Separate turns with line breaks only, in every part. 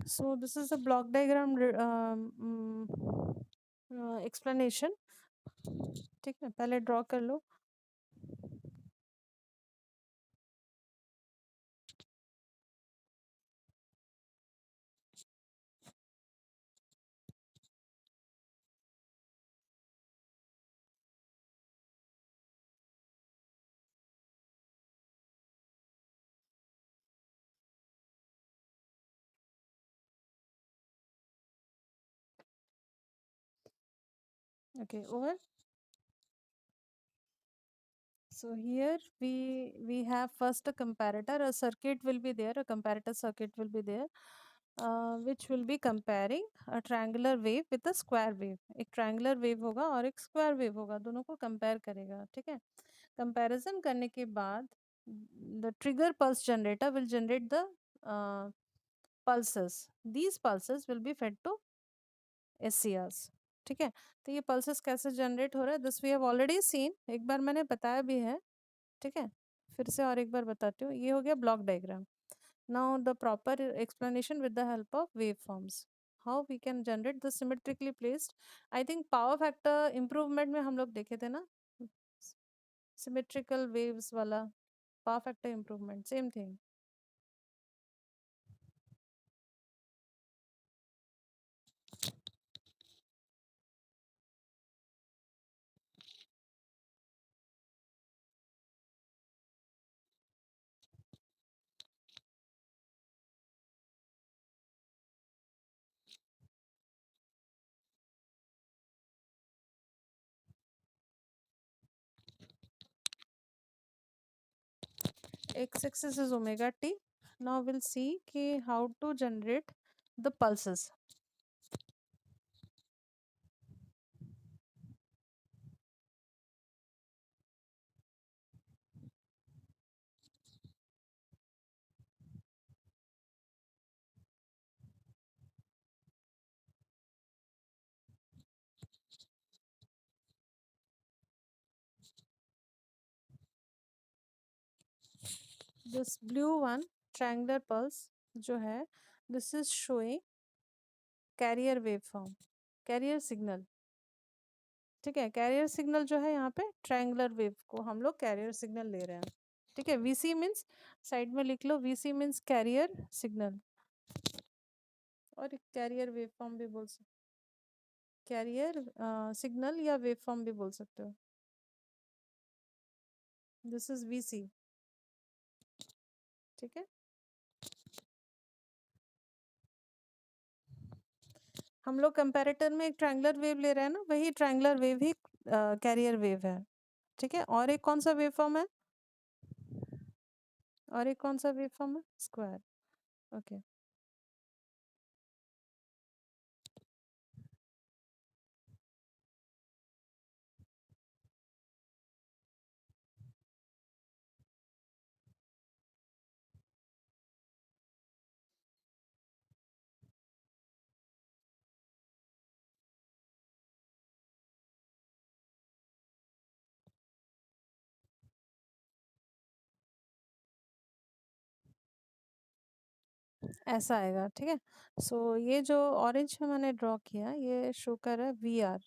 So this is the block diagram explanation. ठीक है, पहले ड्रॉ कर लो. Okay, over. So here we have first a comparator. A circuit will be there. A comparator circuit will be there, which will be comparing a triangular wave with a square wave. एक triangular wave होगा और एक square wave होगा, दोनों को compare करेगा. ठीक है. Comparison करने के बाद the trigger pulse generator will generate the uh, pulses. These pulses will be fed to SCRs. ठीक है. तो ये pulses कैसे generate हो रहा है? This we have already seen. एक बार मैंने बताया भी है. ठीक है, फिर से और एक बार बताती हूँ. ये हो गया block diagram. Now the proper explanation with the help of wave forms. How we can generate the symmetrically placed. I think power factor improvement में हम लोग देखे थे ना, सिमेट्रिकल वेव्स वाला. Power factor improvement same thing. X axis is omega t. Now we'll see कि how to generate the pulses. This blue one, triangular pulse जो है, this is showing carrier waveform, carrier signal. ठीक है, carrier signal जो है यहाँ पे triangular wave को हम लोग कैरियर सिग्नल ले रहे हैं. ठीक है, वीसी मीन्स साइड में लिख लो, वीसी मीन्स कैरियर सिग्नल. और कैरियर वेव फॉर्म भी बोल सकते, कैरियर सिग्नल या वेव फॉर्म भी बोल सकते हो. This is VC. ठीक है, हम लोग कंपैरेटर में एक ट्रायंगुलर वेव ले रहे हैं ना, वही ट्रायंगुलर वेव ही कैरियर वेव है. ठीक है, और एक कौन सा वेव फॉर्म है, और एक कौन सा वेव फॉर्म है, स्क्वायर. ओके. ऐसा आएगा. ठीक है, सो ये जो ऑरेंज में मैंने ड्रॉ किया, ये शो कर रहा है we are.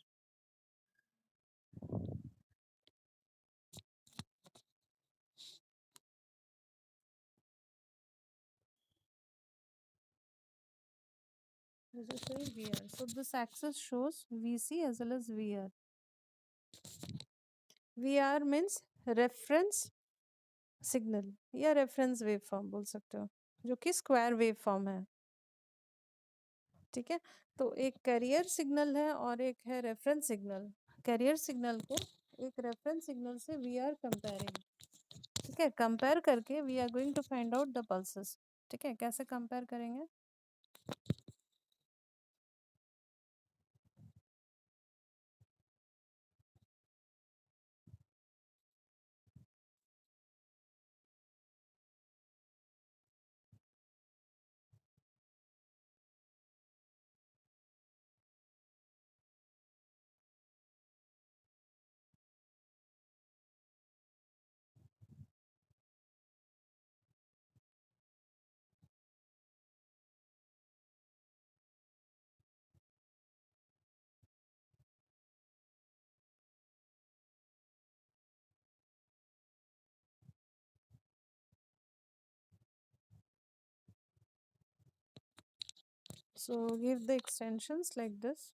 This is showing VR. So this axis shows VC as well as VR. VR means reference signal या रेफरेंस वेव फॉर्म बोल सकते हो, जो कि स्क्वायर वेव फॉर्म है. ठीक है, तो एक कैरियर सिग्नल है और एक है रेफरेंस सिग्नल. कैरियर सिग्नल को एक रेफरेंस सिग्नल से वी आर कंपेयरिंग. ठीक है, कंपेयर करके we are going to find out the pulses. ठीक है, कैसे कंपेयर करेंगे. So give the extensions like this.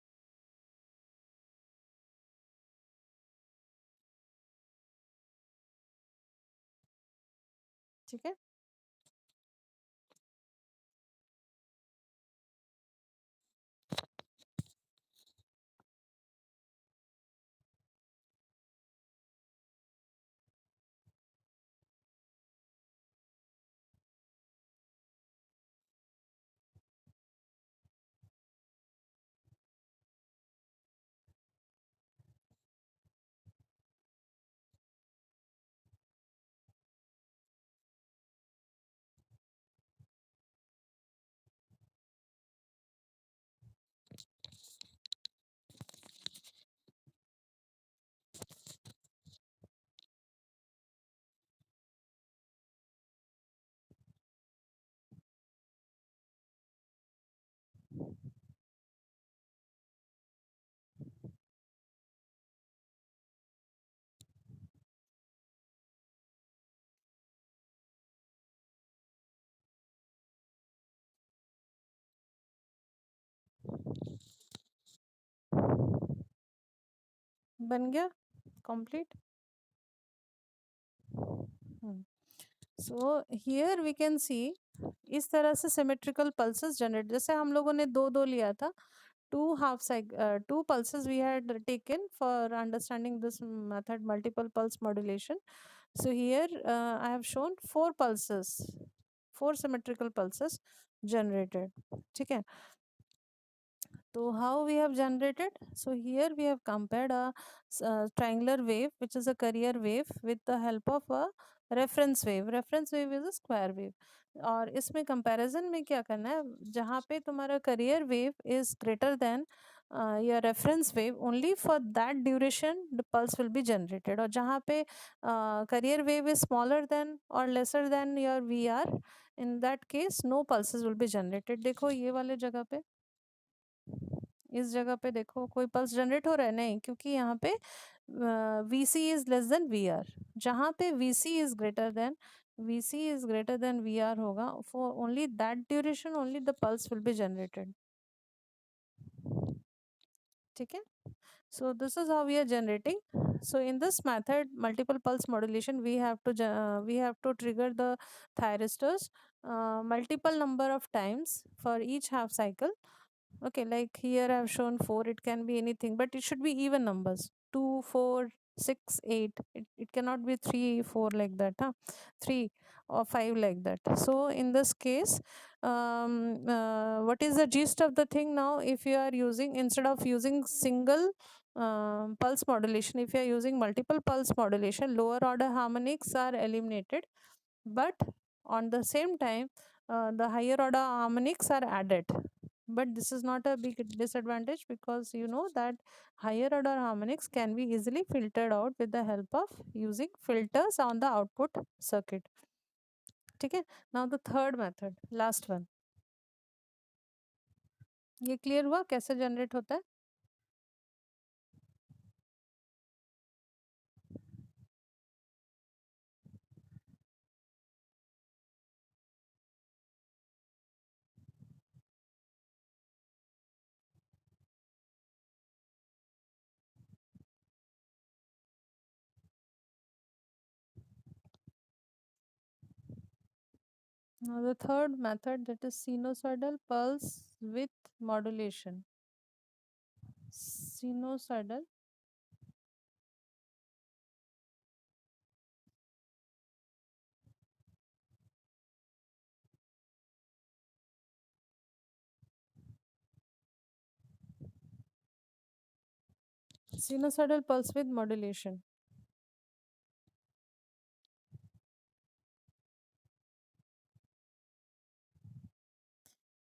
ठीक है. बन गया complete. So here we can see इस तरह से symmetrical pulses generate. जैसे हम लोगों ने दो दो लिया था, two pulses we had taken for understanding this method, multiple pulse modulation. So here I have shown four symmetrical pulses generated. ठीक है. So how we have generated? So here we have compared triangular wave, which is a carrier wave, with the help of a reference wave. Reference wave is a square wave. और इसमें comparison में क्या करना है, जहाँ पे तुम्हारा carrier wave is greater than your reference wave, only for that duration the pulse will be generated. और जहाँ पे carrier wave is smaller than or lesser than your VR, in that case no pulses will be generated. देखो ये वाले जगह पे, इस जगह पे देखो कोई पल्स जनरेट हो रहा है नहीं, क्योंकि यहाँ पे V C is less than V R. जहाँ पे V C is greater than V R होगा, for only that duration only the pulse will be generated. ठीक है. So this is how we are generating. So in this method, multiple pulse modulation, we have to trigger the thyristors multiple number of times for each half cycle. Okay, like here I have shown four. It can be anything, but it should be even numbers: two, four, six, eight. It cannot be three, four like that. Huh? Three or five like that. So in this case, what is the gist of the thing now? If you are using, instead of using single pulse modulation, if you are using multiple pulse modulation, lower order harmonics are eliminated, but on the same time the higher order harmonics are added. But this is not a big disadvantage, because you know that higher order harmonics can be easily filtered out with the help of using filters on the output circuit. ठीक है. Now the third method, last one. ये clear हुआ कैसे generate होता है? Now the third method, that is sinusoidal pulse with modulation. Sinusoidal sinusoidal pulse with modulation.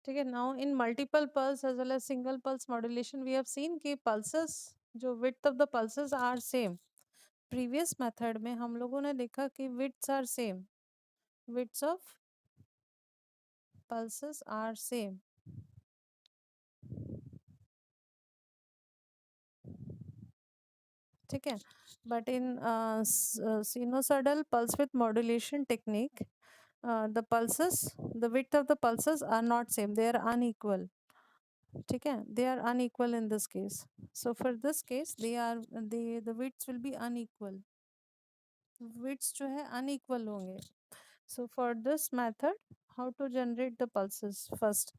ठीक है. Now in multiple pulse as well as single pulse modulation, we have seen कि pulses, जो width of the pulses are same. Previous method में हम लोगों ने देखा कि widths are same, widths of pulses are same. ठीक है. But in sinusoidal pulse with modulation technique, the width of the pulses are not same, they are unequal. ठीक है, they are unequal in this case. So for this case the widths will be unequal, widths जो है unequal होंगे. So for this method, how to generate the pulses first?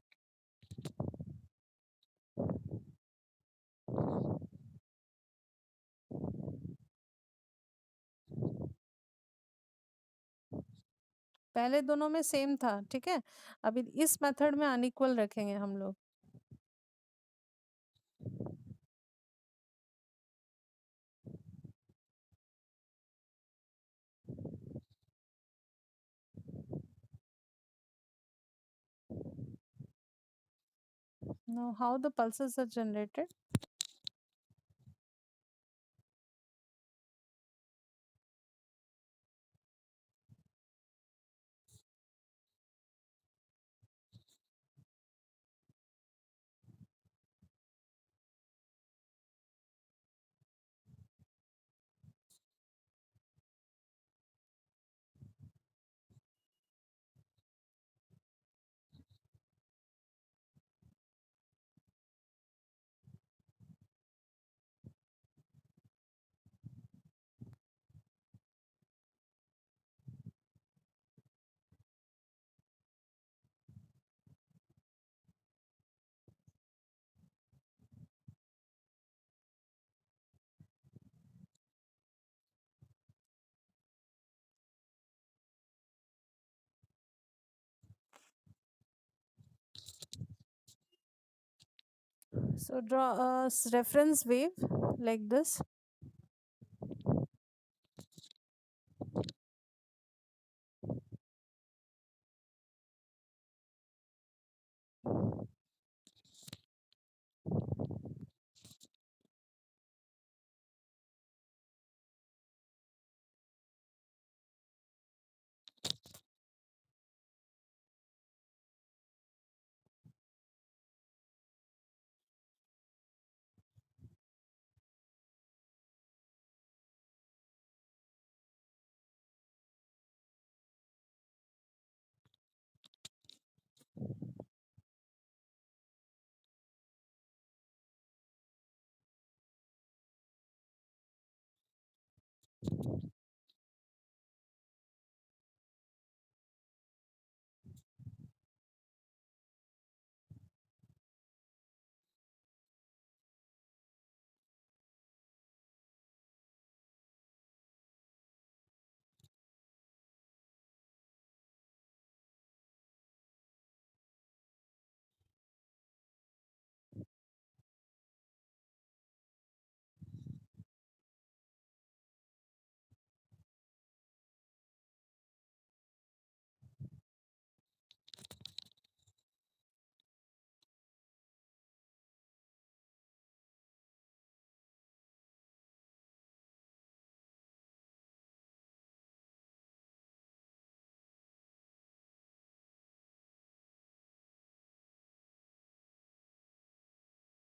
पहले दोनों में same था, ठीक है, अभी इस मेथड में अनइक्वल रखेंगे हम लोग. Now how the pulses are generated? So draw a reference wave like this.